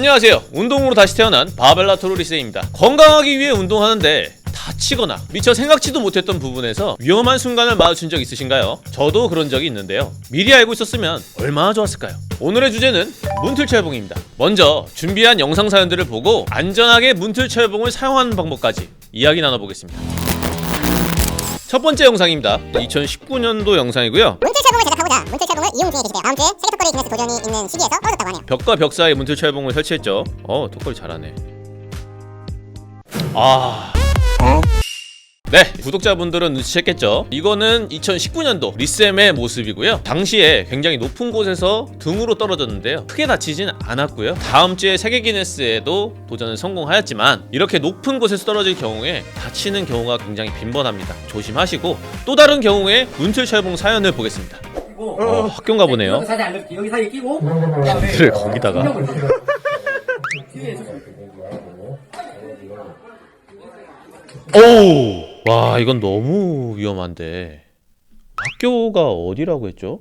안녕하세요. 운동으로 다시 태어난 바벨라토르 리세입니다. 건강하기 위해 운동하는데 다치거나 미처 생각지도 못했던 부분에서 위험한 순간을 마주친 적 있으신가요? 저도 그런 적이 있는데요. 미리 알고 있었으면 얼마나 좋았을까요? 오늘의 주제는 문틀철봉입니다. 먼저 준비한 영상 사연들을 보고 안전하게 문틀철봉을 사용하는 방법까지 이야기 나눠보겠습니다. 첫 번째 영상입니다. 2019년도 영상이고요. 문틀철봉을 제작하고자 문틀철봉을 이용 중에 계시대요. 다음 주에 세계 턱걸이 기네스 도전이 있는 시기에서 떨어졌다고 하네요. 벽과 벽 사이에 문틀철봉을 설치했죠. 턱걸이 잘하네. 네, 구독자분들은 눈치챘겠죠? 이거는 2019년도 리쌤의 모습이고요. 당시에 굉장히 높은 곳에서 등으로 떨어졌는데요. 크게 다치진 않았고요. 다음 주에 세계 기네스에도 도전을 성공하였지만 이렇게 높은 곳에서 떨어질 경우에 다치는 경우가 굉장히 빈번합니다. 조심하시고 또 다른 경우에 문틀철봉 사연을 보겠습니다. 학교인가 보네요. 여기 사이에 끼고 를 거기다가 오! 와, 이건 너무 위험한데. 학교가 어디라고 했죠?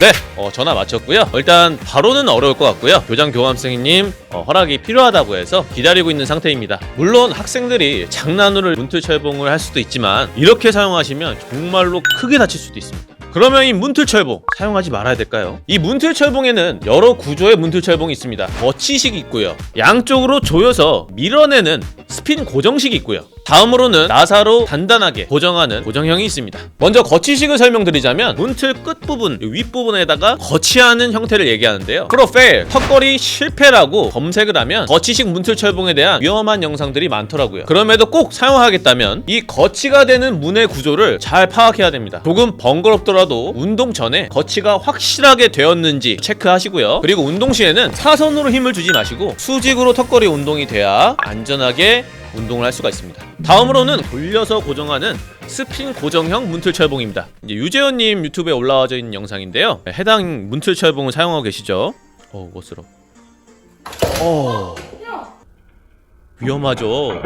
네, 전화 마쳤고요. 일단 바로는 어려울 것 같고요. 교장 교감생님 허락이 필요하다고 해서 기다리고 있는 상태입니다. 물론 학생들이 장난으로 문틀철봉을 할 수도 있지만 이렇게 사용하시면 정말로 크게 다칠 수도 있습니다. 그러면 이 문틀철봉 사용하지 말아야 될까요? 이 문틀철봉에는 여러 구조의 문틀철봉이 있습니다. 거치식이 있고요. 양쪽으로 조여서 밀어내는 스핀 고정식이 있고요. 다음으로는 나사로 단단하게 고정하는 고정형이 있습니다. 먼저 거치식을 설명드리자면 문틀 끝부분, 윗부분에다가 거치하는 형태를 얘기하는데요. 프로페일, 턱걸이 실패라고 검색을 하면 거치식 문틀철봉에 대한 위험한 영상들이 많더라고요. 그럼에도 꼭 사용하겠다면 이 거치가 되는 문의 구조를 잘 파악해야 됩니다. 조금 번거롭더라도 운동 전에 거치가 확실하게 되었는지 체크하시고요. 그리고 운동 시에는 사선으로 힘을 주지 마시고 수직으로 턱걸이 운동이 돼야 안전하게 운동을 할 수가 있습니다. 다음으로는 돌려서 고정하는 스핀 고정형 문틀철봉입니다. 이제 유재현님 유튜브에 올라와져 있는 영상인데요. 해당 문틀철봉을 사용하고 계시죠. 멋스러. 위험하죠.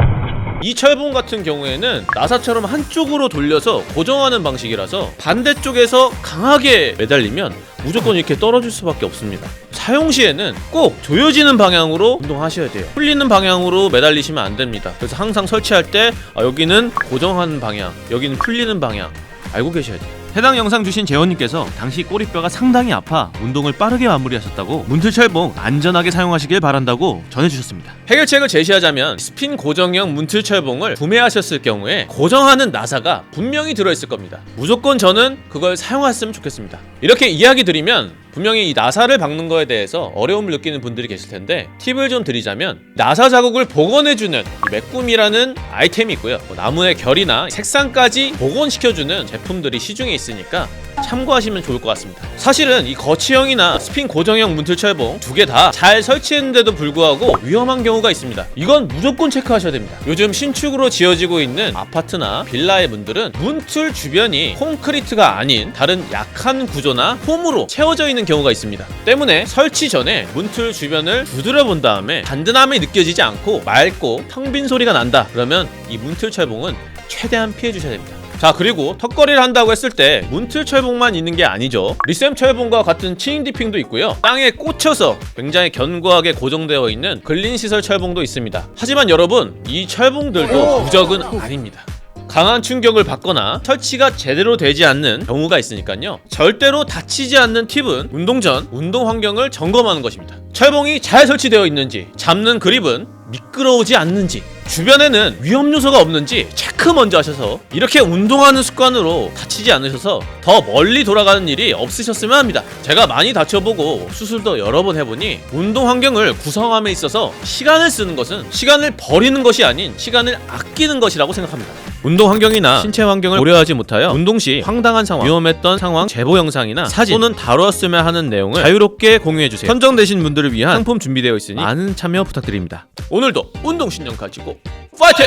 이 철봉 같은 경우에는 나사처럼 한쪽으로 돌려서 고정하는 방식이라서 반대쪽에서 강하게 매달리면 무조건 이렇게 떨어질 수밖에 없습니다. 사용 시에는 꼭 조여지는 방향으로 운동하셔야 돼요. 풀리는 방향으로 매달리시면 안 됩니다. 그래서 항상 설치할 때 여기는 고정하는 방향, 여기는 풀리는 방향 알고 계셔야 돼요. 해당 영상 주신 재원님께서 당시 꼬리뼈가 상당히 아파 운동을 빠르게 마무리하셨다고 문틀철봉 안전하게 사용하시길 바란다고 전해주셨습니다. 해결책을 제시하자면 스핀 고정형 문틀철봉을 구매하셨을 경우에 고정하는 나사가 분명히 들어있을 겁니다. 무조건 저는 그걸 사용하셨으면 좋겠습니다. 이렇게 이야기 드리면 분명히 이 나사를 박는 거에 대해서 어려움을 느끼는 분들이 계실 텐데 팁을 좀 드리자면 나사 자국을 복원해주는 이 메꿈이라는 아이템이 있고요. 나무의 결이나 색상까지 복원시켜주는 제품들이 시중에 있으니까 참고하시면 좋을 것 같습니다. 사실은 이 거치형이나 스핀 고정형 문틀철봉 두 개 다 잘 설치했는데도 불구하고 위험한 경우가 있습니다. 이건 무조건 체크하셔야 됩니다. 요즘 신축으로 지어지고 있는 아파트나 빌라의 문들은 문틀 주변이 콘크리트가 아닌 다른 약한 구조나 폼으로 채워져 있는 경우가 있습니다. 때문에 설치 전에 문틀 주변을 두드려 본 다음에 단단함이 느껴지지 않고 맑고 텅 빈 소리가 난다. 그러면 이 문틀철봉은 최대한 피해 주셔야 됩니다. 자, 그리고 턱걸이를 한다고 했을 때 문틀철봉만 있는 게 아니죠. 리쌤 철봉과 같은 치인 디핑도 있고요. 땅에 꽂혀서 굉장히 견고하게 고정되어 있는 근린시설 철봉도 있습니다. 하지만 여러분, 이 철봉들도 무적은 아닙니다. 강한 충격을 받거나 설치가 제대로 되지 않는 경우가 있으니까요. 절대로 다치지 않는 팁은 운동 전 운동 환경을 점검하는 것입니다. 철봉이 잘 설치되어 있는지, 잡는 그립은 미끄러우지 않는지, 주변에는 위험 요소가 없는지 체크 먼저 하셔서 이렇게 운동하는 습관으로 다치지 않으셔서 더 멀리 돌아가는 일이 없으셨으면 합니다. 제가 많이 다쳐보고 수술도 여러 번 해보니 운동 환경을 구성함에 있어서 시간을 쓰는 것은 시간을 버리는 것이 아닌 시간을 아끼는 것이라고 생각합니다. 운동 환경이나 신체 환경을 고려하지 못하여 운동 시 황당한 상황, 위험했던 상황 제보 영상이나 사진 또는 다루었으면 하는 내용을 자유롭게 공유해주세요. 선정되신 분들을 위한 상품 준비되어 있으니 많은 참여 부탁드립니다. 오늘도 운동신념 가지고 파이팅!